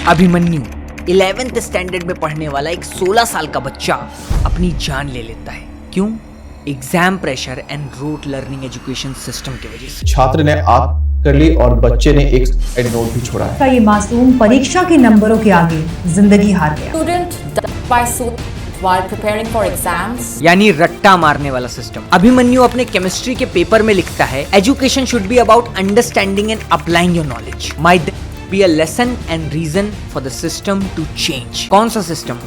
Abhimanyu 11th standard में पढ़ने वाला एक 16 साल का बच्चा अपनी जान ले लेता है। क्यों? Exam pressure and rote learning education system की वजह से। छात्र ने आग कर ली और बच्चे ने एक सुसाइड नोट भी छोड़ा है। ये मासूम परीक्षा के नंबरों के आगे जिंदगी हार गया। Student died by suicide while preparing for exams. यानी रट्टा मारने वाला सिस्टम। अभिमन्यु अपने केमिस्ट्री के पेपर में लिखता है, education should be about understanding and applying your knowledge. May be a lesson and reason for the system to change. कौन सा सिस्टम?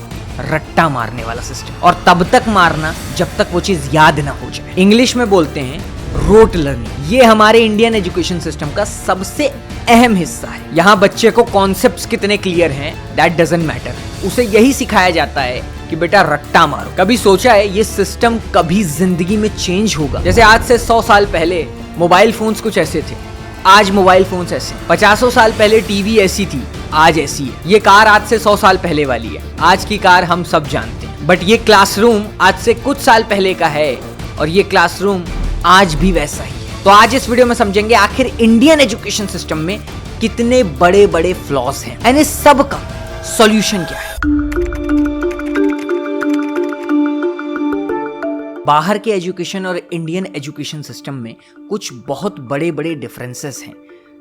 रट्टा मारने वाला सिस्टम। और तब तक मारना जब तक वो चीज याद ना हो जाए। इंग्लिश में बोलते हैं रोट लर्निंग। ये हमारे इंडियन एजुकेशन सिस्टम का सबसे अहम हिस्सा है। यहाँ बच्चे को कॉन्सेप्ट्स कितने क्लियर हैं दैट डजंट मैटर। उसे यही सिखाया जाता है कि बेटा रट्टा मारो। कभी सोचा है ये सिस्टम कभी जिंदगी में चेंज होगा? जैसे आज से 100 साल पहले मोबाइल फोन्स कुछ ऐसे थे, आज मोबाइल फोन्स ऐसे। 50 साल पहले टीवी ऐसी थी, आज ऐसी है। ये कार आज से 100 साल पहले वाली है, आज की कार हम सब जानते हैं। बट ये क्लासरूम आज से कुछ साल पहले का है और ये क्लासरूम आज भी वैसा ही है। तो आज इस वीडियो में समझेंगे आखिर इंडियन एजुकेशन सिस्टम में कितने बड़े बड़े फ्लॉज हैं एंड इस सब का सॉल्यूशन क्या है। बाहर के एजुकेशन और इंडियन एजुकेशन सिस्टम में कुछ बहुत बड़े बड़े डिफरेंसेस हैं।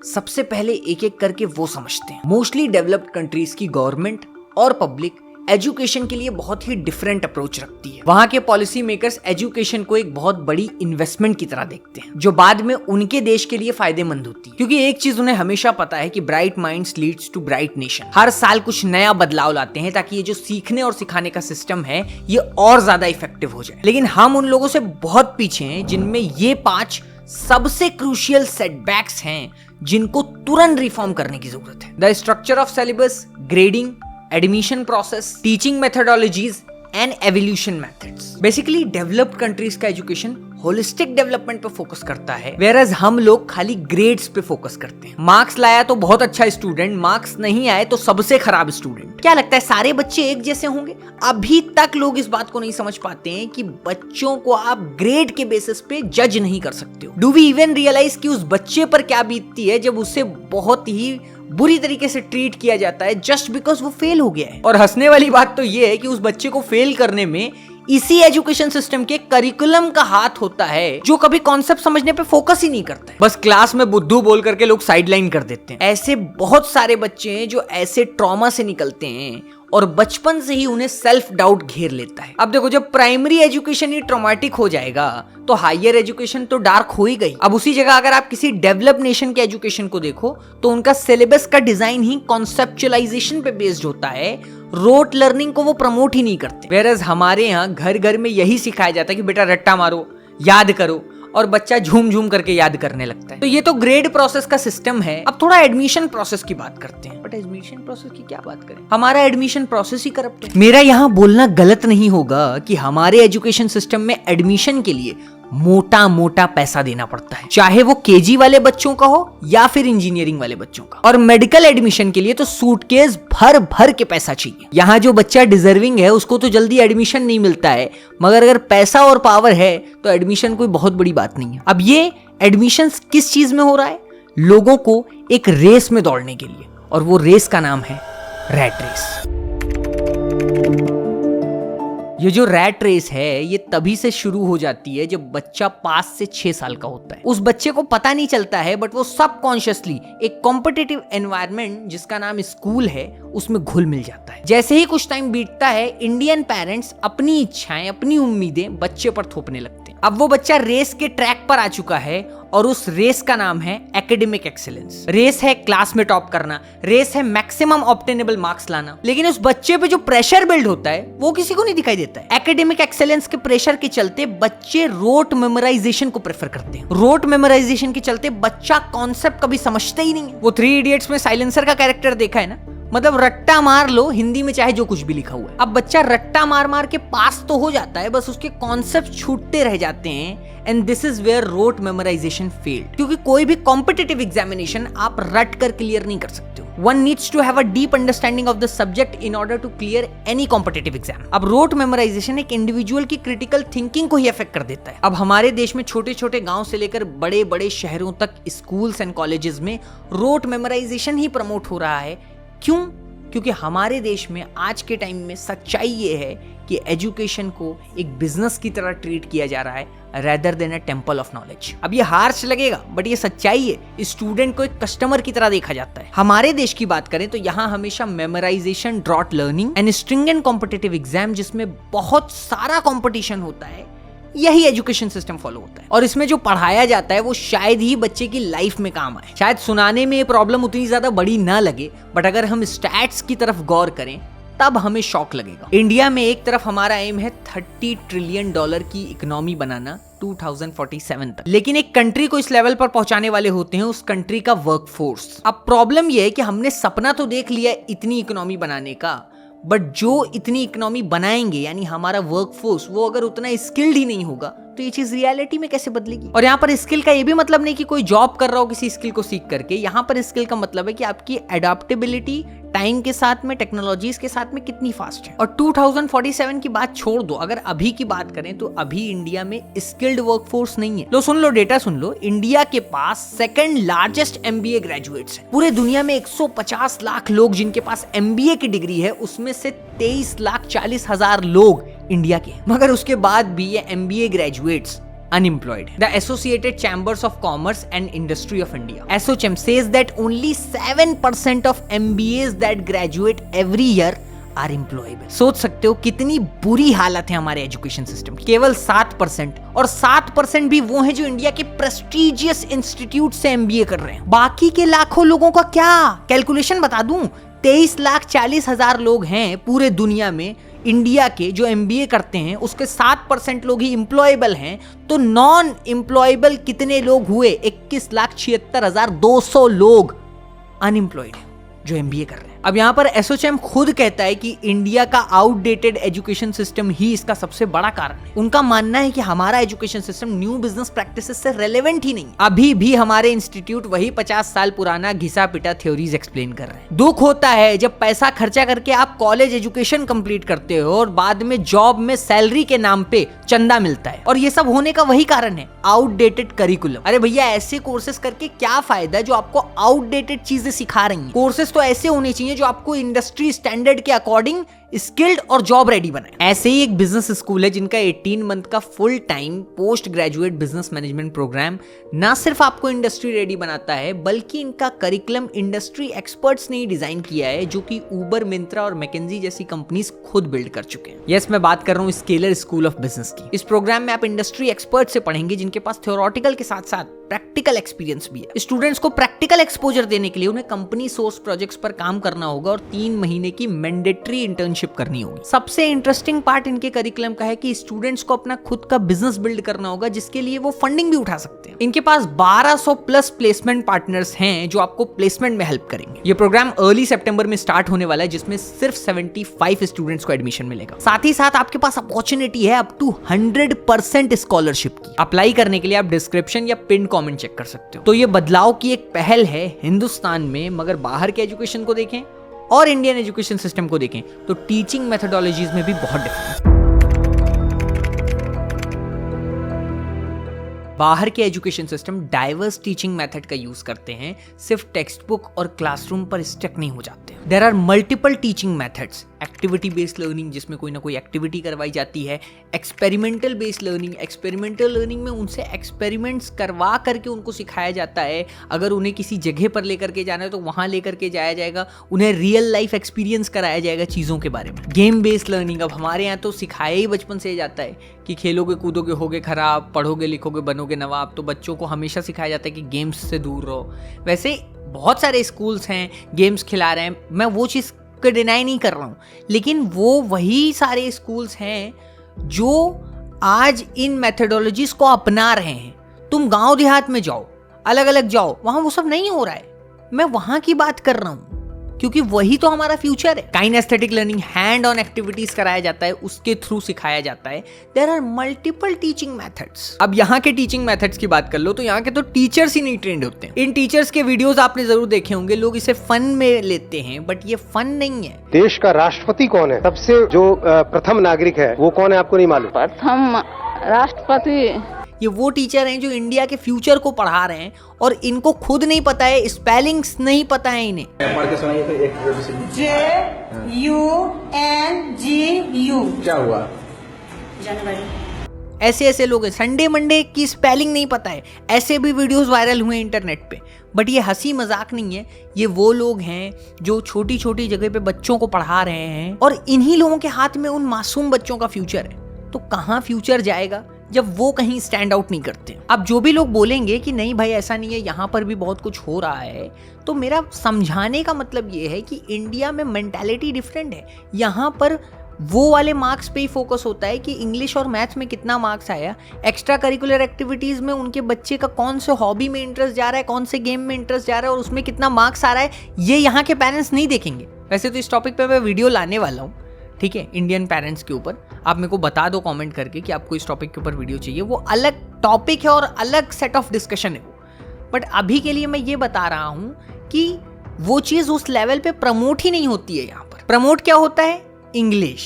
सबसे पहले एक एक करके वो समझते हैं। मोस्टली डेवलप्ड कंट्रीज की गवर्नमेंट और पब्लिक एजुकेशन के लिए बहुत ही डिफरेंट अप्रोच रखती है। वहां के पॉलिसी मेकर्स एजुकेशन को एक बहुत बड़ी इन्वेस्टमेंट की तरह देखते हैं, जो बाद में उनके देश के लिए फायदेमंद होती है। क्योंकि एक चीज उन्हें हमेशा पता है कि bright minds leads to bright nation. हर साल कुछ नया बदलाव लाते हैं ताकि ये जो सीखने और सिखाने का सिस्टम है ये और ज्यादा इफेक्टिव हो जाए। लेकिन हम उन लोगों से बहुत पीछे हैं जिनमें ये 5 सबसे क्रूशियल सेटबैक्स हैं जिनको तुरंत रिफॉर्म करने की जरूरत है। The structure of syllabus, grading, admission process, teaching methodologies and evolution methods. Basically developed countries का एजुकेशन होलिस्टिक डेवलपमेंट पे फोकस करता है, वेयरएज हम लोग खाली ग्रेड्स पे फोकस करते हैं। मार्क्स लाया तो बहुत अच्छा स्टूडेंट, मार्क्स नहीं आए तो सबसे खराब स्टूडेंट। क्या लगता है सारे बच्चे एक जैसे होंगे? अभी तक लोग इस बात को नहीं समझ पाते हैं कि बच्चों को आप ग्रेड के बेसिस पे जज नहीं कर सकते हो। डू वी इवन रियलाइज कि उस बच्चे पर क्या बीतती है जब उसे बहुत ही बुरी तरीके से ट्रीट किया जाता है जस्ट बिकॉज वो फेल हो गया है। और हंसने वाली बात तो ये है कि उस बच्चे को फेल करने में इसी एजुकेशन सिस्टम के करिकुलम का हाथ होता है, जो कभी कॉन्सेप्ट समझने पे फोकस ही नहीं करता है। बस क्लास में बुद्धू बोल करके लोग साइडलाइन कर देते हैं। ऐसे बहुत सारे बच्चे हैं जो ऐसे ट्रॉमा से निकलते हैं और बचपन से ही उन्हें सेल्फ डाउट घेर लेता है। अब देखो, जब प्राइमरी एजुकेशन ही ट्रॉमेटिक हो जाएगा तो हायर एजुकेशन तो डार्क हो ही गई। अब उसी जगह अगर आप किसी डेवलप्ड नेशन के एजुकेशन को देखो तो उनका सिलेबस का डिजाइन ही कॉन्सेप्चुअलाइजेशन पे बेस्ड होता है, रोट लर्निंग को वो प्रमोट ही नहीं करते। वेयरएज हमारे यहाँ घर घर में यही सिखाया जाता है कि बेटा रट्टा मारो, याद करो, और बच्चा झूम झूम करके याद करने लगता है। तो ये तो ग्रेड प्रोसेस का सिस्टम है। अब थोड़ा एडमिशन प्रोसेस की बात करते हैं। बट एडमिशन प्रोसेस की क्या बात करें, हमारा एडमिशन प्रोसेस ही करप्ट है। मेरा यहाँ बोलना गलत नहीं होगा कि हमारे एजुकेशन सिस्टम में एडमिशन के लिए मोटा मोटा पैसा देना पड़ता है, चाहे वो केजी वाले बच्चों का हो या फिर इंजीनियरिंग वाले बच्चों का। और मेडिकल एडमिशन के लिए तो सूटकेस भर भर के पैसा चाहिए। यहाँ जो बच्चा डिजर्विंग है उसको तो जल्दी एडमिशन नहीं मिलता है, मगर अगर पैसा और पावर है तो एडमिशन कोई बहुत बड़ी बात नहीं है। अब ये एडमिशन किस चीज में हो रहा है? लोगों को एक रेस में दौड़ने के लिए, और वो रेस का नाम है रैट रेस। ये जो रैट रेस है ये तभी से शुरू हो जाती है जब बच्चा 5 से 6 साल का होता है। उस बच्चे को पता नहीं चलता है बट वो सबकॉन्शियसली एक कॉम्पिटिटिव एनवायरनमेंट जिसका नाम स्कूल है उसमें घुल मिल जाता है। जैसे ही कुछ टाइम बीतता है, इंडियन पेरेंट्स अपनी इच्छाएं, अपनी उम्मीदें बच्चे पर थोपने लगते हैं। अब वो बच्चा रेस के ट्रैक पर आ चुका है और उस रेस का नाम है एकेडमिक एक्सीलेंस। रेस है क्लास में टॉप करना, रेस है मैक्सिमम ऑब्टेनेबल मार्क्स लाना। लेकिन उस बच्चे पे जो प्रेशर बिल्ड होता है वो किसी को नहीं दिखाई देता है। एकेडमिक एक्सीलेंस के प्रेशर के चलते बच्चे रोट मेमोराइजेशन को प्रेफर करते हैं। रोट मेमोराइजेशन के चलते बच्चा कॉन्सेप्ट कभी समझता ही नहीं है। वो 3 इडियट्स में साइलेंसर का कैरेक्टर देखा है ना, मतलब रट्टा मार लो, हिंदी में चाहे जो कुछ भी लिखा हुआ है। अब बच्चा रट्टा मार मार के पास तो हो जाता है, बस उसके कॉन्सेप्ट छूटते रह जाते हैं। And this is where rote memorisation failed. क्योंकि कोई भी कॉम्पिटिटिव एग्जामिनेशन आप रट कर क्लियर नहीं कर सकते हो। One needs to have a deep understanding of the subject in order to clear any competitive exam. अब रोट मेमोराइजेशन एक इंडिविजुअल की क्रिटिकल थिंकिंग को ही अफेक्ट कर देता है। अब हमारे देश में छोटे छोटे गांव से लेकर बड़े बड़े शहरों तक स्कूल्स एंड कॉलेजेस में रोट मेमोराइजेशन ही प्रमोट हो रहा है। क्यों? क्योंकि हमारे देश में आज के टाइम में सच्चाई ये है कि एजुकेशन को एक बिजनेस की तरह ट्रीट किया जा रहा है rather than a temple of knowledge. अब ये हार्श लगेगा बट ये सच्चाई है। स्टूडेंट को एक कस्टमर की तरह देखा जाता है। हमारे देश की बात करें तो यहाँ हमेशा memorisation, rote learning and stringent competitive exam जिसमें बहुत सारा कॉम्पिटिशन होता है, यही एजुकेशन सिस्टम फॉलो होता है। और इसमें जो पढ़ाया जाता है वो शायद ही बच्चे की लाइफ में काम आए। शायद सुनाने में ये प्रॉब्लम उतनी ज्यादा बड़ी ना लगे, बट अगर हम स्टैट्स की तरफ गौर करें तब हमें शॉक लगेगा। इंडिया में एक तरफ हमारा एम है $30 ट्रिलियन की इकोनॉमी बनाना 2047 तक, लेकिन एक कंट्री को इस लेवल पर पहुंचाने वाले होते हैं उस कंट्री का वर्कफोर्स। अब प्रॉब्लम यह है कि हमने सपना तो देख लिया इतनी इकोनॉमी बनाने का, बट जो इतनी इकोनॉमी बनाएंगे यानी हमारा वर्कफोर्स, वो अगर उतना स्किल्ड ही नहीं होगा तो ये चीज रियलिटी में कैसे बदलेगी। और यहाँ पर स्किल का ये भी मतलब नहीं कि कोई जॉब कर रहा हो किसी स्किल को सीख करके। यहाँ पर स्किल का मतलब है कि आपकी एडाप्टेबिलिटी टाइम के साथ में, टेक्नोलॉजीज के साथ में कितनी फास्ट है। और 2047 की बात छोड़ दो, अगर अभी की बात करें तो अभी इंडिया में स्किल्ड वर्कफोर्स नहीं है। लो सुन लो, डेटा सुन लो, इंडिया के पास सेकंड लार्जेस्ट एमबीए ग्रेजुएट्स हैं। पूरे दुनिया में 150 लाख लोग जिनके पास एमबीए की डिग्री है, उसमें से 23,40,000 लोग इंडिया के। मगर उसके बाद भी ये MBA graduates unemployed. The Associated Chambers of Commerce and Industry of India, ASSOCHAM, says that only 7% of MBAs that graduate every year are employable. सोच सकते हो कितनी बुरी हालत है हमारे एजुकेशन सिस्टम की। केवल 7%, और 7% भी वो हैं जो इंडिया के प्रेस्टीजियस इंस्टीट्यूट से एमबीए कर रहे हैं। बाकी के लाखों लोगों का क्या? कैलकुलेशन बता दूं, 23,40,000 लोग हैं पूरे दुनिया में इंडिया के जो एमबीए करते हैं, उसके 7% लोग ही एम्प्लॉयबल हैं। तो नॉन एम्प्लॉयबल कितने लोग हुए? 21,76,200 लोग अनएम्प्लॉयड हैं जो एमबीए कर रहे हैं। अब यहाँ पर एसोचैम खुद कहता है कि इंडिया का आउटडेटेड एजुकेशन सिस्टम ही इसका सबसे बड़ा कारण है। उनका मानना है कि हमारा education system new business practices से रेलेवेंट ही नहीं। अभी भी हमारे इंस्टीट्यूट वही 50 साल पुराना घिसा पिटा थ्योरीज एक्सप्लेन कर रहे हैं। दुख होता है जब पैसा खर्चा करके आप कॉलेज एजुकेशन कंप्लीट करते हो और बाद में जॉब में सैलरी के नाम पे चंदा मिलता है। और ये सब होने का वही कारण है, आउटडेटेड करिकुलम। अरे भैया, ऐसे कोर्सेज करके क्या फायदा जो आपको आउटडेटेड चीजें सिखा रही हैं। कोर्सेज तो ऐसे होने चाहिए जो आपको इंडस्ट्री स्टैंडर्ड के अकॉर्डिंग स्किल्ड और जॉब रेडी बनाए। ऐसे ही एक बिजनेस स्कूल है जिनका 18 मंथ का full time post graduate business management programme ना सिर्फ आपको इंडस्ट्री रेडी बनाता है, बल्कि इनका करिकुलम इंडस्ट्री एक्सपर्ट्स ने डिजाइन किया है, जो कि ऊबर, मिंत्रा और मैकेंजी जैसी कंपनीज खुद बिल्ड कर चुके हैं। यस, मैं बात कर रहा हूँ स्केलर स्कूल ऑफ बिजनेस की। इस प्रोग्राम में आप इंडस्ट्री एक्सपर्ट से पढ़ेंगे जिनके पास थ्योरेटिकल के साथ साथ प्रैक्टिकल एक्सपीरियंस भी है। स्टूडेंट्स को प्रैक्टिकल एक्सपोजर देने के लिए उन्हें कंपनी सोर्स प्रोजेक्ट्स पर काम करना होगा और 3 महीने की मैंडेटरी इंटर्नशिप करनी होगी। सबसे इंटरेस्टिंग पार्ट इनके करिकुलम का है कि स्टूडेंट्स को अपना खुद का बिजनेस बिल्ड करना होगा, जिसके लिए वो फंडिंग भी उठा सकते हैं। इनके पास 1200 प्लस प्लेसमेंट पार्टनर्स हैं जो आपको प्लेसमेंट में हेल्प करेंगे। ये प्रोग्राम अर्ली सितंबर में स्टार्ट होने वाला है, जिसमें सिर्फ 75 स्टूडेंट्स को एडमिशन मिलेगा। साथ ही साथ आपके पास अपॉर्चुनिटी है अप टू 100% स्कॉलरशिप की। अप्लाई करने के लिए आप डिस्क्रिप्शन या पिन कमेंट चेक कर सकते हो। तो ये बदलाव की एक पहल है हिंदुस्तान में, मगर बाहर के एजुकेशन को देखें और इंडियन एजुकेशन सिस्टम को देखें तो टीचिंग मेथोडोलॉजीज में भी बहुत डिफरेंस है। बाहर के education system diverse teaching method का यूज करते हैं, सिर्फ टेक्स्ट बुक और क्लासरूम पर स्टक नहीं हो जाते। There are multiple teaching methods. Activity based learning, जिसमें कोई ना कोई एक्टिविटी करवाई जाती है। Experimental based learning, experimental learning में उनसे एक्सपेरिमेंट्स करवा करके उनको सिखाया जाता है। अगर उन्हें किसी जगह पर लेकर के जाना है तो वहां लेकर के जाया जाएगा, उन्हें रियल लाइफ एक्सपीरियंस कराया जाएगा चीज़ों के बारे में। गेम बेस्ड लर्निंग, अब हमारे यहाँ तो सिखाया ही बचपन से जाता है कि खेलोगे कूदोगे होगे खराब, पढ़ोगे लिखोगे बनोगे नवाब। तो बच्चों को हमेशा सिखाया जाता है कि गेम्स से दूर रहो। वैसे बहुत सारे स्कूल्स हैं गेम्स खिला रहे हैं, मैं वो चीज़ को डिनाई नहीं कर रहा हूँ, लेकिन वो वही सारे स्कूल्स हैं जो आज इन मेथोडोलॉजीज को अपना रहे हैं। तुम गांव देहात में जाओ, अलग अलग जाओ, वहां वो सब नहीं हो रहा है। मैं वहां की बात कर रहा हूँ क्योंकि वही तो हमारा फ्यूचर है। Kinaesthetic learning, hand on activities कराया जाता है, उसके थ्रू सिखाया जाता है। There are multiple teaching methods. अब यहाँ के टीचिंग मेथड्स की बात कर लो तो यहाँ के तो टीचर्स ही नहीं ट्रेंड होते हैं। इन टीचर्स के वीडियोस आपने जरूर देखे होंगे, लोग इसे फन में लेते हैं, बट ये फन नहीं है। देश का राष्ट्रपति कौन है? सबसे जो प्रथम नागरिक है वो कौन है, आपको नहीं मालूम? प्रथम राष्ट्रपति ये वो टीचर हैं जो इंडिया के फ्यूचर को पढ़ा रहे हैं और इनको खुद नहीं पता है, स्पेलिंग्स नहीं पता है इन्हें। पढ़ के सुनाइए तो एक JUNGU क्या हुआ? ऐसे ऐसे लोग हैं, संडे मंडे की स्पेलिंग नहीं पता है, ऐसे भी वीडियोस वायरल हुए इंटरनेट पे। बट ये हंसी मजाक नहीं है, ये वो लोग हैं जो छोटी छोटी जगह पे बच्चों को पढ़ा रहे हैं और इन्हीं लोगों के हाथ में उन मासूम बच्चों का फ्यूचर है। तो कहाँ फ्यूचर जाएगा जब वो कहीं स्टैंड आउट नहीं करते। अब जो भी लोग बोलेंगे कि नहीं भाई ऐसा नहीं है, यहाँ पर भी बहुत कुछ हो रहा है, तो मेरा समझाने का मतलब ये है कि इंडिया में मेंटालिटी डिफरेंट है। यहाँ पर वो वाले मार्क्स पे ही फोकस होता है कि इंग्लिश और मैथ्स में कितना मार्क्स आया, एक्स्ट्रा करिकुलर एक्टिविटीज़ में उनके बच्चे का कौन से हॉबी में इंटरेस्ट जा रहा है, कौन से गेम में इंटरेस्ट जा रहा है और उसमें कितना मार्क्स आ रहा है, ये यहाँ के पेरेंट्स नहीं देखेंगे। वैसे तो इस टॉपिक पे मैं वीडियो लाने वाला हूँ, ठीक है, इंडियन पेरेंट्स के ऊपर। आप मेरे को बता दो कमेंट करके कि आपको इस टॉपिक के ऊपर वीडियो चाहिए, वो अलग टॉपिक है और अलग सेट ऑफ डिस्कशन है वो। बट अभी के लिए मैं ये बता रहा हूँ कि वो चीज़ उस लेवल पे प्रमोट ही नहीं होती है। यहाँ पर प्रमोट क्या होता है? इंग्लिश।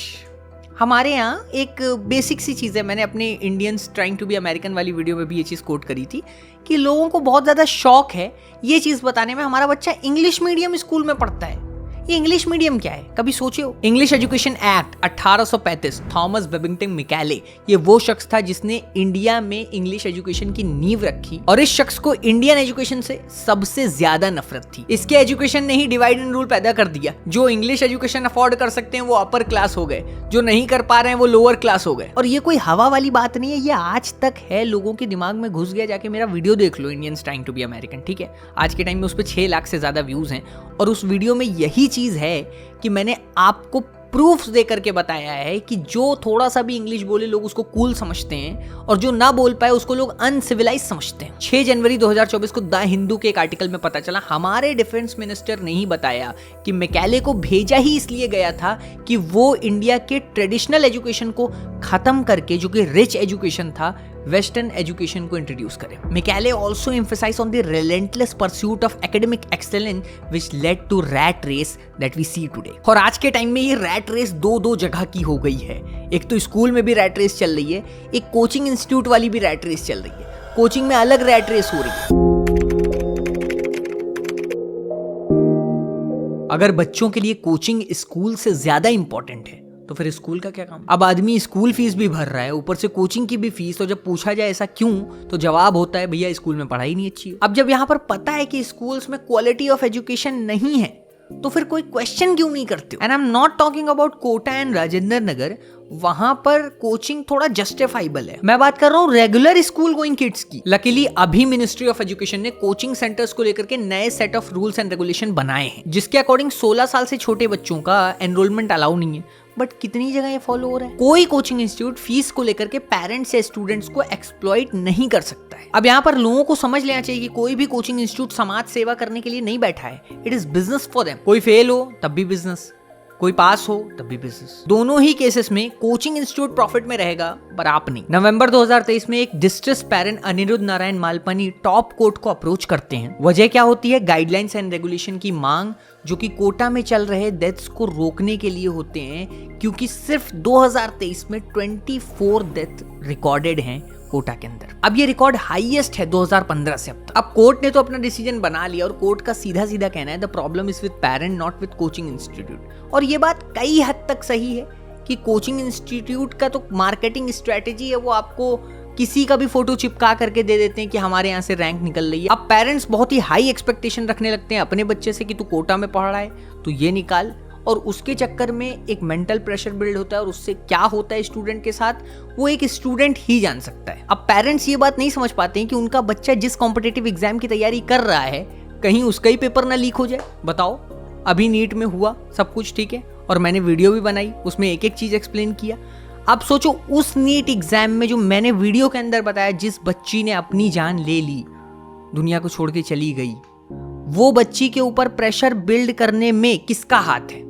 हमारे यहाँ एक बेसिक सी चीज़ है, मैंने अपने Indians trying to be American वाली वीडियो में भी ये चीज़ कोट करी थी कि लोगों को बहुत ज़्यादा शौक है ये चीज़ बताने में हमारा बच्चा इंग्लिश मीडियम स्कूल में पढ़ता है। ये इंग्लिश मीडियम क्या है, कभी सोचे हो? English education act 1835, Thomas Babington Macaulay, ये वो शख्स था जिसने इंडिया में इंग्लिश एजुकेशन की नींव रखी और इस शख्स को इंडियन एजुकेशन से सबसे ज्यादा नफरत थी। इसके एजुकेशन ने ही डिवाइड एंड रूल पैदा कर दिया। जो इंग्लिश एजुकेशन अफोर्ड कर सकते हैं वो अपर क्लास हो गए, जो नहीं कर पा रहे हैं वो लोअर क्लास हो गए। और ये कोई हवा वाली बात नहीं है, ये आज तक है, लोगों के दिमाग में घुस गया। जाके मेरा वीडियो देख लो, Indians trying to be American, ठीक है, आज के टाइम में उस पर 6 लाख से ज्यादा व्यूज हैं और उस वीडियो में यही चीज है कि मैंने आपको प्रूफ्स दे करके बताया है कि जो थोड़ा सा भी इंग्लिश बोले लोग उसको कूल समझते हैं और जो ना बोल पाए उसको लोग अनसिविलाइज समझते हैं। 6 जनवरी 2024 को द हिंदू के एक आर्टिकल में पता चला, हमारे डिफेंस मिनिस्टर ने ही बताया कि मैकेले को भेजा ही इसलिए गया था कि वो इंडिया के ट्रेडिशनल एजुकेशन को खत्म करके, जो कि रिच एजुकेशन था, वेस्टर्न एजुकेशन को इंट्रोड्यूस करें। Macaulay also emphasise on the relentless pursuit of academic excellence which led to rat race that we see today. और आज के टाइम में ये रैट रेस दो जगह की हो गई है। एक तो स्कूल में भी रैट रेस चल रही है, एक कोचिंग इंस्टीट्यूट वाली भी रैट रेस चल रही है। कोचिंग में अलग रैट रेस हो रही है। अगर बच्चों के लिए कोचिंग स्कूल से ज्यादा इंपॉर्टेंट है तो फिर स्कूल का क्या काम? अब आदमी स्कूल फीस भी भर रहा है, ऊपर से कोचिंग की भी फीस, तो जब पूछा जाए ऐसा क्यों, तो जवाब होता है भैया स्कूल में पढ़ाई नहीं अच्छी है। अब जब यहाँ पर पता है कि स्कूल्स में क्वालिटी ऑफ एजुकेशन नहीं है तो फिर कोई क्वेश्चन क्यों नहीं करते हो? And I am not talking about Kota and Rajendra Nagar, वहां पर कोचिंग थोड़ा जस्टिफाइबल है। मैं बात कर रहा हूँ रेगुलर स्कूल गोइंग किड्स की। लकीली अभी मिनिस्ट्री ऑफ एजुकेशन ने कोचिंग सेंटर्स को लेकर के नए set of rules and regulation बनाए हैं, जिसके अकॉर्डिंग 16 साल से छोटे बच्चों का एनरोलमेंट अलाउ नहीं है। बट कितनी जगह ये फॉलो हो रहा है? कोई कोचिंग इंस्टीट्यूट फीस को लेकर के पेरेंट्स या स्टूडेंट्स को एक्सप्लॉइट नहीं कर सकता है। अब यहाँ पर लोगों को समझ लेना चाहिए कि कोई भी कोचिंग इंस्टीट्यूट समाज सेवा करने के लिए नहीं बैठा है। It is business for them. कोई फेल हो तब भी बिजनेस, कोई पास हो तब भी बिजनेस। दोनों ही केसेस में कोचिंग इंस्टीट्यूट प्रॉफिट में रहेगा पर आप नहीं। नवंबर 2023 में एक distress parent Anirudh Narayan Malpani top court को अप्रोच करते हैं। वजह क्या होती है? गाइडलाइंस एंड रेगुलेशन की मांग, जो कि कोटा में चल रहे डेथ्स को रोकने के लिए होते हैं, क्योंकि सिर्फ 2023 में 24 डेथ रिकॉर्डेड हैं कोटा के अंदर। अब ये रिकॉर्ड हाईएस्ट है 2015 से अब तक। अब कोर्ट ने तो अपना डिसीजन बना लिया और कोर्ट का सीधा सीधा कहना है the problem is with parent not with coaching institute. और ये बात कई हद तक सही है कि कोचिंग इंस्टीट्यूट का तो मार्केटिंग स्ट्रेटेजी है, वो आपको किसी का भी फोटो चिपका करके दे देते हैं कि हमारे यहाँ से रैंक निकल रही है। अब पेरेंट्स बहुत ही हाई एक्सपेक्टेशन रखने लगते हैं अपने बच्चे से कि तू कोटा में पढ़ रहा है तो ये निकाल, और उसके चक्कर में एक मेंटल प्रेशर बिल्ड होता है और उससे क्या होता है स्टूडेंट के साथ वो एक स्टूडेंट ही जान सकता है। अब पेरेंट्स ये बात नहीं समझ पाते हैं कि उनका बच्चा जिस कॉम्पिटिटिव एग्जाम की तैयारी कर रहा है कहीं उसका ही पेपर ना लीक हो जाए। बताओ, अभी नीट में हुआ सब कुछ ठीक है और मैंने वीडियो भी बनाई, उसमें एक एक चीज एक्सप्लेन किया। अब सोचो उस नीट एग्जाम में जो मैंने वीडियो के अंदर बताया, जिस बच्ची ने अपनी जान ले ली, दुनिया को छोड़ के चली गई, वो बच्ची के ऊपर प्रेशर बिल्ड करने में किसका हाथ है?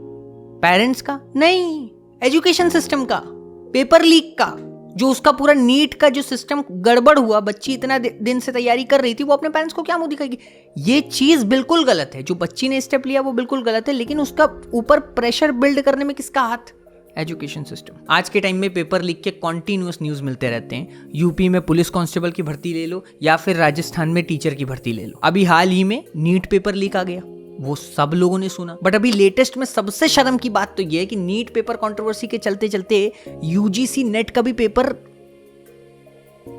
पेरेंट्स का नहीं, एजुकेशन सिस्टम का, पेपर लीक का। जो उसका पूरा नीट का जो सिस्टम गड़बड़ हुआ, बच्ची इतना दिन से तैयारी कर रही थी, वो अपने पेरेंट्स को क्या मुंह दिखाएगी? ये चीज बिल्कुल गलत है। जो बच्ची ने स्टेप लिया वो बिल्कुल गलत है, लेकिन उसका ऊपर प्रेशर बिल्ड करने में किसका हाथ? Education system. आज के टाइम में पेपर लीक के कॉन्टिन्यूअस न्यूज मिलते रहते हैं। यूपी में पुलिस कांस्टेबल की भर्ती ले लो या फिर राजस्थान में टीचर की भर्ती ले लो। अभी हाल ही में नीट पेपर लीक आ गया, वो सब लोगों ने सुना। बट अभी लेटेस्ट में सबसे शर्म की बात तो ये है कि नीट पेपर कंट्रोवर्सी के चलते चलते यूजीसी नेट का भी पेपर,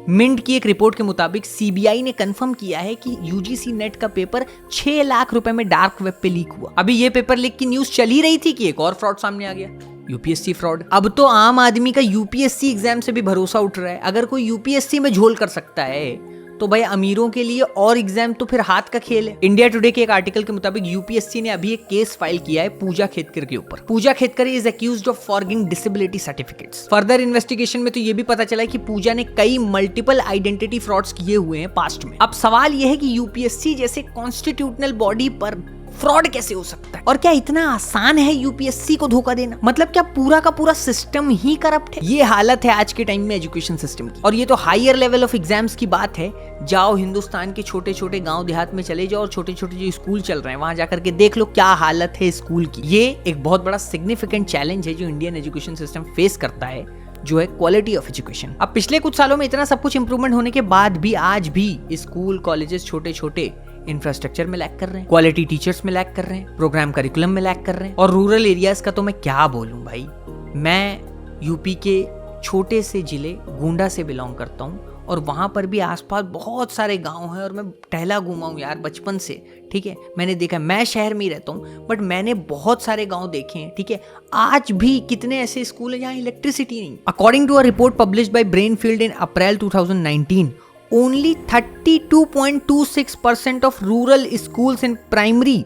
मिंट की एक रिपोर्ट के मुताबिक सीबीआई ने कंफर्म किया है कि यूजीसी नेट का पेपर 6 लाख रुपए में डार्क वेब पे लीक हुआ। अभी ये पेपर लीक की न्यूज चल ही रही थी कि एक और फ्रॉड सामने आ गया, यूपीएससी फ्रॉड। अब तो आम आदमी का यूपीएससी एग्जाम से भी भरोसा उठ रहा है। अगर कोई यूपीएससी में झोल कर सकता है तो भाई अमीरों के लिए और एग्जाम तो फिर हाथ का खेल है। इंडिया टुडे के एक आर्टिकल के मुताबिक यूपीएससी ने अभी एक केस फाइल किया है पूजा खेतकर के ऊपर। Pooja Khedkar is accused of forging disability certificates. Further investigation में तो ये भी पता चला है कि पूजा ने कई मल्टीपल आइडेंटिटी फ्रॉड्स किए हुए हैं पास्ट में। अब सवाल यह है कि यूपीएससी जैसे कॉन्स्टिट्यूशनल बॉडी पर फ्रॉड कैसे हो सकता है, और क्या इतना आसान है यूपीएससी को धोखा देना? मतलब क्या पूरा का पूरा सिस्टम ही करप्ट है? ये हालत है आज के टाइम में एजुकेशन सिस्टम की। और ये तो हायर लेवल ऑफ एग्जाम्स की बात है। जाओ हिंदुस्तान के छोटे छोटे गांव देहात में चले जाओ और छोटे छोटे जो स्कूल चल रहे हैं वहां जाकर के देख लो क्या हालत है स्कूल की। ये एक बहुत बड़ा सिग्निफिकेंट चैलेंज है जो इंडियन एजुकेशन सिस्टम फेस करता है, जो है क्वालिटी ऑफ एजुकेशन। अब पिछले कुछ सालों में इतना सब कुछ इंप्रूवमेंट होने के बाद भी आज भी स्कूल कॉलेजेस छोटे छोटे इंफ्रास्ट्रक्चर में लैक कर रहे हैं, क्वालिटी टीचर्स में लैक कर रहे हैं, प्रोग्राम करिकुलम में लैक कर रहे हैं। और रूरल एरियाज का तो मैं क्या बोलूं भाई। मैं यूपी के छोटे से जिले गोंडा से बिलोंग करता हूं और वहां पर भी आसपास बहुत सारे गांव हैं और मैं टहला घूमा हूं यार बचपन से, ठीक है। मैंने देखा, मैं शहर में ही रहता हूं बट मैंने बहुत सारे गांव देखे हैं, ठीक है। आज भी कितने ऐसे स्कूल हैं जहां इलेक्ट्रिसिटी नहीं। According to a report published by Brainfield in April 2019, only 32.26% of rural schools in primary,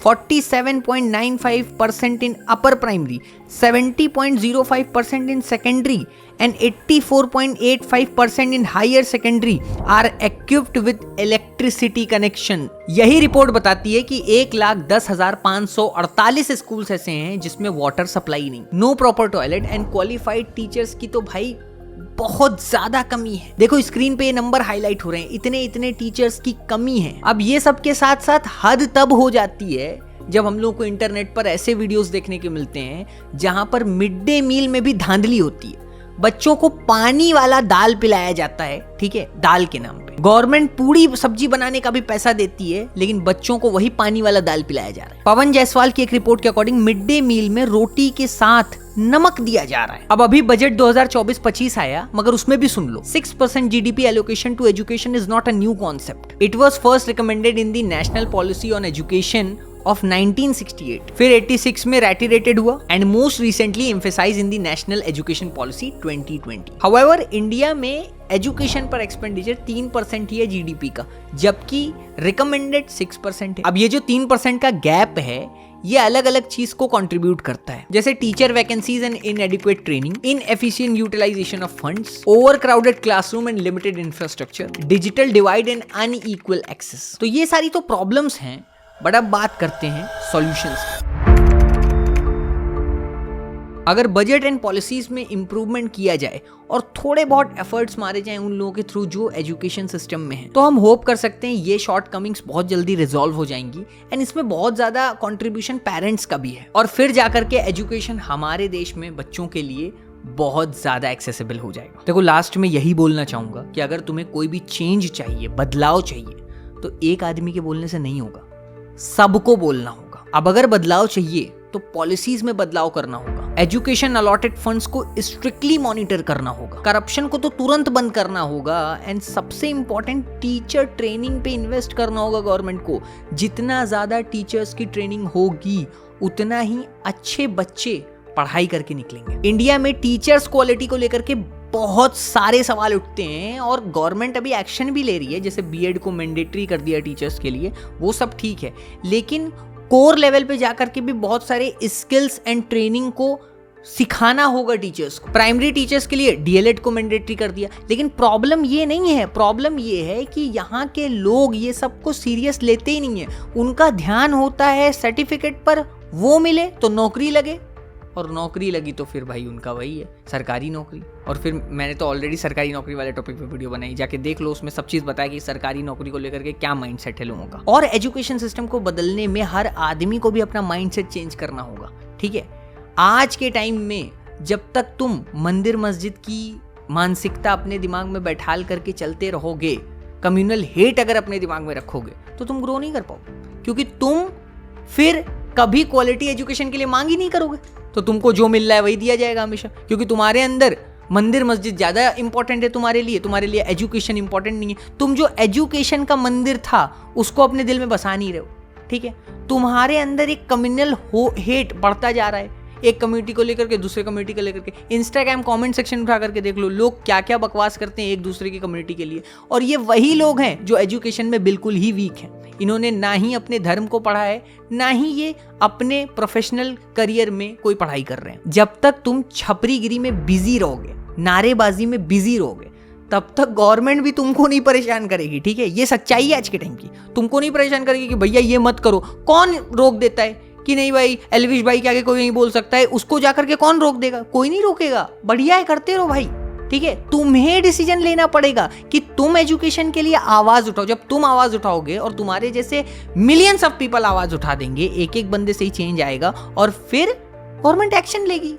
47.95% in upper primary, 70.05% in secondary and 84.85% in higher secondary are equipped with electricity connection। यही report बताती है कि 1,10,548 schools ऐसे हैं जिसमें water supply नहीं, no proper toilet and qualified teachers की तो भाई बहुत ज्यादा कमी है। देखो स्क्रीन पे ये नंबर हाईलाइट हो रहे हैं, इतने इतने टीचर्स की कमी है। अब ये सब के साथ साथ हद तब हो जाती है जब हम लोग को इंटरनेट पर ऐसे वीडियोस देखने के मिलते हैं जहां पर मिड डे मील में भी धांधली होती है। बच्चों को पानी वाला दाल पिलाया जाता है, ठीक है, दाल के नाम पे। गवर्नमेंट पूरी सब्जी बनाने का भी पैसा देती है लेकिन बच्चों को वही पानी वाला दाल पिलाया जा रहा है। पवन जायसवाल की एक रिपोर्ट के अकॉर्डिंग मिड डे मील में रोटी के साथ नमक दिया जा रहा है। अब अभी बजट 2024-25 आया मगर उसमें भी सुन लो 6% GDP allocation to education is not a new concept. It was first recommended in the national policy on education of 1968, फिर 86 में रेटिरेटेड हुआ and most recently emphasised in the national education policy 2020। However India में education पर expenditure 3% ही है GDP का, जबकि recommended 6% है। अब ये जो 3% का गैप है ये अलग अलग चीज को कंट्रीब्यूट करता है, जैसे teacher vacancies and inadequate training, inefficient utilisation of funds, over crowded classroom and limited infrastructure, digital divide and unequal access. तो ये सारी तो प्रॉब्लम्स हैं, बट अब बात करते हैं सॉल्यूशंस की। अगर बजट एंड पॉलिसीज में इंप्रूवमेंट किया जाए और थोड़े बहुत एफर्ट्स मारे जाएं उन लोगों के थ्रू जो एजुकेशन सिस्टम में है, तो हम होप कर सकते हैं ये शॉर्टकमिंग्स बहुत जल्दी रिजॉल्व हो जाएंगी। एंड इसमें बहुत ज्यादा कंट्रीब्यूशन पेरेंट्स का भी है और फिर जाकर के एजुकेशन हमारे देश में बच्चों के लिए बहुत ज्यादा एक्सेसिबल हो जाएगा। देखो लास्ट में यही बोलना चाहूंगा कि अगर तुम्हें कोई भी चेंज चाहिए, बदलाव चाहिए, तो एक आदमी के बोलने से नहीं होगा, सबको बोलना होगा। अब अगर बदलाव चाहिए तो पॉलिसीज में बदलाव करना होगा, एजुकेशन अलॉटेड फंड्स को स्ट्रिक्टली मॉनिटर करना होगा, करप्शन को तो तुरंत बंद करना होगा एंड सबसे इंपॉर्टेंट टीचर ट्रेनिंग पे इन्वेस्ट करना होगा गवर्नमेंट को। जितना ज्यादा टीचर्स की ट्रेनिंग होगी उतना ही अच्छे बच्चे पढ़ाई करके निकलेंगे। इंडिया में टीचर्स क्वालिटी को लेकर के बहुत सारे सवाल उठते हैं और गवर्नमेंट अभी एक्शन भी ले रही है, जैसे बीएड को मैंडेटरी कर दिया टीचर्स के लिए, वो सब ठीक है, लेकिन कोर लेवल पे जाकर के भी बहुत सारे स्किल्स एंड ट्रेनिंग को सिखाना होगा टीचर्स को। प्राइमरी टीचर्स के लिए डीएलएड को मैंडेटरी कर दिया, लेकिन प्रॉब्लम ये नहीं है, प्रॉब्लम ये है कि यहाँ के लोग ये सब को सीरियस लेते ही नहीं है। उनका ध्यान होता है सर्टिफिकेट पर, वो मिले तो नौकरी लगे, और नौकरी लगी तो फिर भाई उनका वही है सरकारी नौकरी। और फिर मैंने तो ऑलरेडी सरकारी नौकरी वाले टॉपिक पे वीडियो बनाई, जाके देख लो, उसमें सब चीज़ बताया कि सरकारी नौकरी को लेकर के क्या माइंडसेट है लोगों का। और एजुकेशन सिस्टम को बदलने में हर आदमी को भी अपना माइंडसेट चेंज करना होगा, ठीक है। आज के टाइम में जब तक तुम मंदिर मस्जिद की मानसिकता अपने दिमाग में बैठाल करके चलते रहोगे, कम्युनल हेट अगर अपने दिमाग में रखोगे, तो तुम ग्रो नहीं कर पाओगे, क्योंकि तुम फिर कभी क्वालिटी एजुकेशन के लिए मांग ही नहीं करोगे। तो तुमको जो मिल रहा है वही दिया जाएगा हमेशा, क्योंकि तुम्हारे अंदर मंदिर मस्जिद ज्यादा इंपॉर्टेंट है तुम्हारे लिए एजुकेशन इंपॉर्टेंट नहीं है। तुम जो एजुकेशन का मंदिर था उसको अपने दिल में बसा नहीं रहे हो, ठीक है। तुम्हारे अंदर एक कम्युनल हेट बढ़ता जा रहा है, एक कम्युनिटी को लेकर के दूसरे कम्युनिटी को लेकर के। इंस्टाग्राम कमेंट सेक्शन उठा करके देख लो, लोग क्या क्या बकवास करते हैं एक दूसरे की कम्युनिटी के लिए। और ये वही लोग हैं जो एजुकेशन में बिल्कुल ही वीक हैं। इन्होंने ना ही अपने धर्म को पढ़ा है, ना ही ये अपने प्रोफेशनल करियर में कोई पढ़ाई कर रहे हैं। जब तक तुम छपरीगिरी में बिजी रहोगे, नारेबाजी में बिजी रहोगे, तब तक गवर्नमेंट भी तुमको नहीं परेशान करेगी, ठीक है। ये सच्चाई है आज के टाइम की। तुमको नहीं परेशान करेगी कि भैया ये मत करो। कौन रोक देता है कि नहीं भाई, एल्विश भाई के आगे कोई नहीं बोल सकता है, उसको जाकर के कौन रोक देगा? कोई नहीं रोकेगा। बढ़िया है, करते रहो भाई, ठीक है। तुम्हें डिसीजन लेना पड़ेगा कि तुम एजुकेशन के लिए आवाज उठाओ। जब तुम आवाज उठाओगे और तुम्हारे जैसे मिलियंस ऑफ पीपल आवाज उठा देंगे, एक एक बंदे से ही चेंज आएगा और फिर गवर्नमेंट एक्शन लेगी,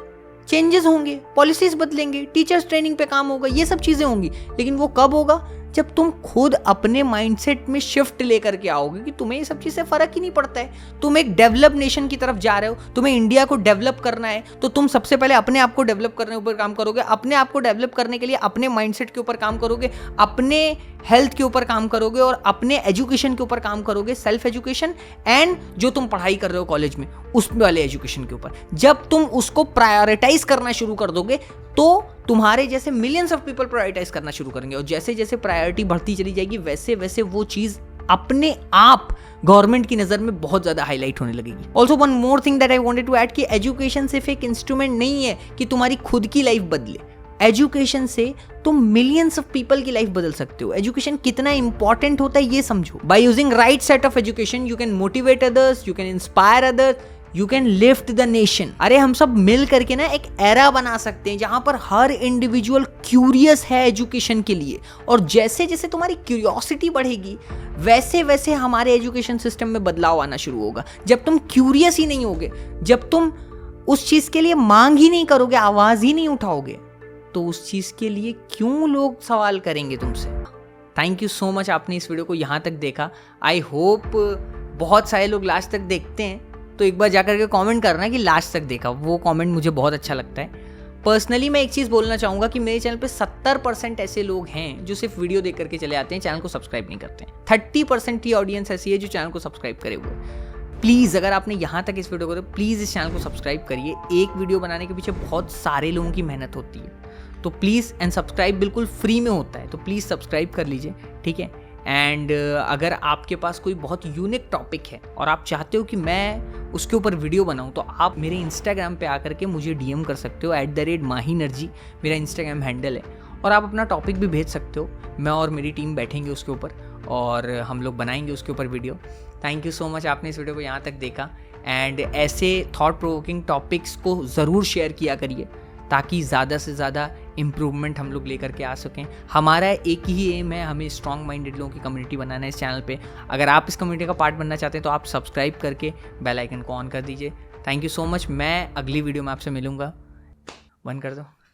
चेंजेस होंगे, पॉलिसीज बदलेंगे, टीचर्स ट्रेनिंग पे काम होगा, ये सब चीजें होंगी। लेकिन वो कब होगा? जब तुम खुद अपने माइंडसेट में शिफ्ट लेकर के आओगे कि तुम्हें ये सब चीज़ फर्क ही नहीं पड़ता है। तुम एक डेवलप नेशन की तरफ जा रहे हो, तुम्हें इंडिया को डेवलप करना है, तो तुम सबसे पहले अपने आप को डेवलप करने ऊपर काम करोगे। अपने आप को डेवलप करने के लिए अपने माइंडसेट के ऊपर काम करोगे, अपने हेल्थ के ऊपर काम करोगे और अपने एजुकेशन के ऊपर काम करोगे, सेल्फ एजुकेशन एंड जो तुम पढ़ाई कर रहे हो कॉलेज में उस वाले एजुकेशन के ऊपर। जब तुम उसको प्रायोरिटाइज करना शुरू कर दोगे तो तुम्हारे जैसे मिलियंस ऑफ पीपल प्रायोरिटाइज करना शुरू करेंगे, और जैसे जैसे प्रायोरिटी बढ़ती चली जाएगी वैसे वैसे वो चीज अपने आप गवर्नमेंट की नजर में बहुत ज्यादा हाईलाइट होने लगेगी। Also one more thing that I wanted to add कि एजुकेशन सिर्फ एक इंस्ट्रूमेंट नहीं है कि तुम्हारी खुद की लाइफ बदले। एजुकेशन से तुम मिलियंस ऑफ पीपल की लाइफ बदल सकते हो। एजुकेशन कितना इंपॉर्टेंट होता है ये समझो। By using right set of education you can motivate others, you can inspire others, you can lift the nation. अरे हम सब मिल करके ना एक एरा बना सकते हैं जहां पर हर इंडिविजुअल क्यूरियस है एजुकेशन के लिए, और जैसे जैसे तुम्हारी क्यूरियोसिटी बढ़ेगी वैसे वैसे हमारे एजुकेशन सिस्टम में बदलाव आना शुरू होगा। जब तुम क्यूरियस ही नहीं होगे, जब तुम उस चीज के लिए मांग ही नहीं करोगे, आवाज ही नहीं उठाओगे, तो उस चीज के लिए क्यों लोग सवाल करेंगे तुमसे। थैंक यू सो मच, आपने इस वीडियो को यहाँ तक देखा। आई होप बहुत सारे लोग लास्ट तक देखते हैं, तो एक बार जाकर के कमेंट करना कि लास्ट तक देखा। वो कमेंट मुझे बहुत अच्छा लगता है। पर्सनली मैं एक चीज़ बोलना चाहूँगा कि मेरे चैनल पे 70% ऐसे लोग हैं जो सिर्फ वीडियो देख करके चले आते हैं, चैनल को सब्सक्राइब नहीं करते हैं। 30% ही ऑडियंस ऐसी है जो चैनल को सब्सक्राइब करे हुए। प्लीज़ अगर आपने यहाँ तक इस वीडियो को देखा, प्लीज़ इस चैनल को सब्सक्राइब करिए। एक वीडियो बनाने के पीछे बहुत सारे लोगों की मेहनत होती है, तो प्लीज़, एंड सब्सक्राइब बिल्कुल फ्री में होता है, तो प्लीज़ सब्सक्राइब कर लीजिए, ठीक है। एंड अगर आपके पास कोई बहुत यूनिक टॉपिक है और आप चाहते हो कि मैं उसके ऊपर वीडियो बनाऊं, तो आप मेरे इंस्टाग्राम पे आकर के मुझे डीएम कर सकते हो। @mahinarji मेरा इंस्टाग्राम हैंडल है, और आप अपना टॉपिक भी भेज सकते हो। मैं और मेरी टीम बैठेंगे उसके ऊपर और हम लोग बनाएंगे उसके ऊपर video. Thank you so much, आपने इस वीडियो को यहाँ तक देखा। एंड ऐसे थॉट प्रोवोकिंग टॉपिक्स को ज़रूर शेयर किया करिए ताकि ज़्यादा से ज़्यादा इम्प्रूवमेंट हम लोग लेकर के आ सकें। हमारा एक ही एम है, हमें स्ट्रॉन्ग माइंडेड लोगों की कम्युनिटी बनाना है इस चैनल पे। अगर आप इस कम्युनिटी का पार्ट बनना चाहते हैं तो आप सब्सक्राइब करके बेल आइकन को ऑन कर दीजिए। Thank you so much. मैं अगली वीडियो में आपसे मिलूँगा। बंद कर दो।